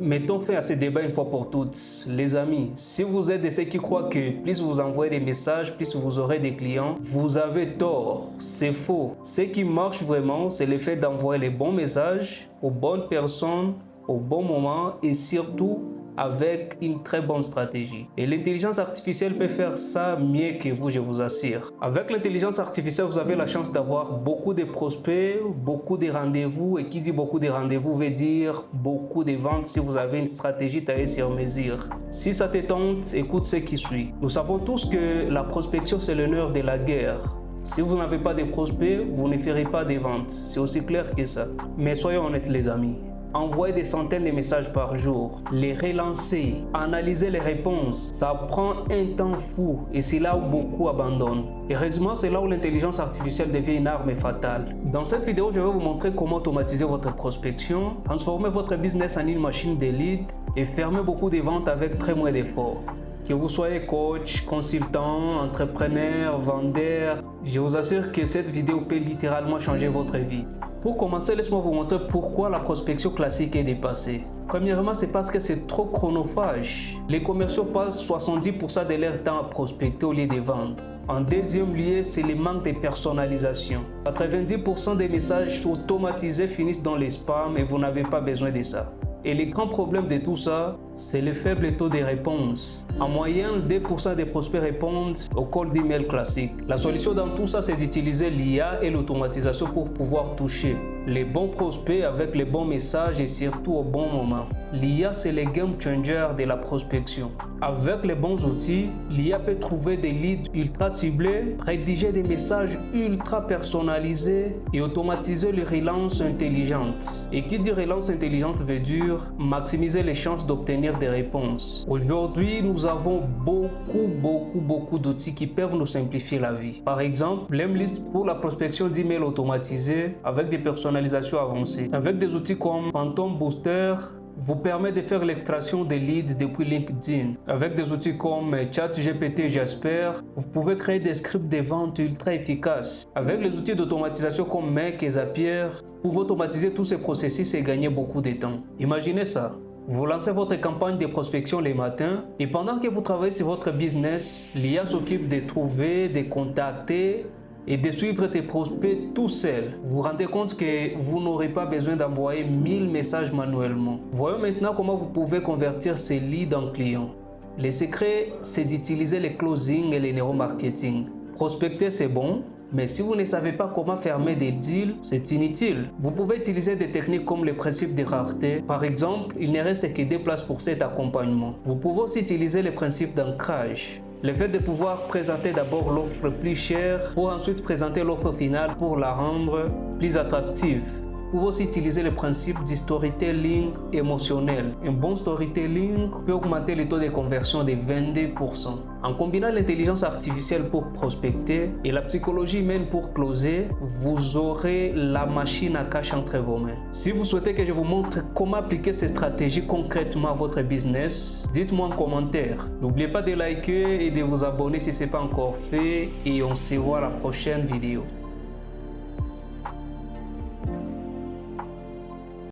Mettons fin à ce débat une fois pour toutes. Les amis, si vous êtes de ceux qui croient que plus vous envoyez des messages, plus vous aurez des clients, vous avez tort. C'est faux. Ce qui marche vraiment, c'est le fait d'envoyer les bons messages aux bonnes personnes, au bon moment et surtout avec une très bonne stratégie. Et l'intelligence artificielle peut faire ça mieux que vous, je vous assure. Avec l'intelligence artificielle, vous avez la chance d'avoir beaucoup de prospects, beaucoup de rendez-vous. Et qui dit beaucoup de rendez-vous veut dire beaucoup de ventes si vous avez une stratégie taillée sur mesure. Si ça te tente, écoute ce qui suit. Nous savons tous que la prospection, c'est le nerf de la guerre. Si vous n'avez pas de prospects, vous ne ferez pas de ventes. C'est aussi clair que ça. Mais soyons honnêtes les amis. Envoyer des centaines de messages par jour, les relancer, analyser les réponses, ça prend un temps fou et c'est là où beaucoup abandonnent. Heureusement, c'est là où l'intelligence artificielle devient une arme fatale. Dans cette vidéo, je vais vous montrer comment automatiser votre prospection, transformer votre business en une machine de leads et fermer beaucoup de ventes avec très moins d'efforts. Que vous soyez coach, consultant, entrepreneur, vendeur, je vous assure que cette vidéo peut littéralement changer votre vie. Pour commencer, laisse-moi vous montrer pourquoi la prospection classique est dépassée. Premièrement, c'est parce que c'est trop chronophage. Les commerciaux passent 70% de leur temps à prospecter au lieu de vendre. En deuxième lieu, c'est le manque de personnalisation. 90% des messages automatisés finissent dans les spams et vous n'avez pas besoin de ça. Et le grand problème de tout ça, c'est le faible taux de réponse. En moyenne, 2% des prospects répondent au call d'email classique. La solution dans tout ça, c'est d'utiliser l'IA et l'automatisation pour pouvoir toucher les bons prospects avec les bons messages et surtout au bon moment. L'IA, c'est le game changer de la prospection. Avec les bons outils, l'IA peut trouver des leads ultra ciblés, rédiger des messages ultra personnalisés et automatiser les relances intelligentes. Et qui dit relance intelligente veut dire maximiser les chances d'obtenir des réponses. Aujourd'hui, nous avons beaucoup d'outils qui peuvent nous simplifier la vie. Par exemple, Lemlist pour la prospection d'emails automatisés avec des personnalisations avancées. Avec des outils comme Phantom Booster, vous permet de faire l'extraction des leads depuis LinkedIn. Avec des outils comme ChatGPT et Jasper, vous pouvez créer des scripts de vente ultra efficaces. Avec les outils d'automatisation comme Make et Zapier, vous pouvez automatiser tous ces processus et gagner beaucoup de temps. Imaginez ça. Vous lancez votre campagne de prospection les matins et pendant que vous travaillez sur votre business, l'IA s'occupe de trouver, de contacter et de suivre tes prospects tout seul. Vous vous rendez compte que vous n'aurez pas besoin d'envoyer 1000 messages manuellement. Voyons maintenant comment vous pouvez convertir ces leads en clients. Le secret, c'est d'utiliser les closing et les neuromarketing. Prospecter, c'est bon, mais si vous ne savez pas comment fermer des deals, c'est inutile. Vous pouvez utiliser des techniques comme le principe de rareté. Par exemple, il ne reste que 2 places pour cet accompagnement. Vous pouvez aussi utiliser le principe d'ancrage. Le fait de pouvoir présenter d'abord l'offre plus chère pour ensuite présenter l'offre finale pour la rendre plus attractive. Vous pouvez aussi utiliser le principe du storytelling émotionnel. Un bon storytelling peut augmenter le taux de conversion de 22%. En combinant l'intelligence artificielle pour prospecter et la psychologie humaine pour closer, vous aurez la machine à cash entre vos mains. Si vous souhaitez que je vous montre comment appliquer ces stratégies concrètement à votre business, dites-moi en commentaire. N'oubliez pas de liker et de vous abonner si ce n'est pas encore fait et on se voit à la prochaine vidéo.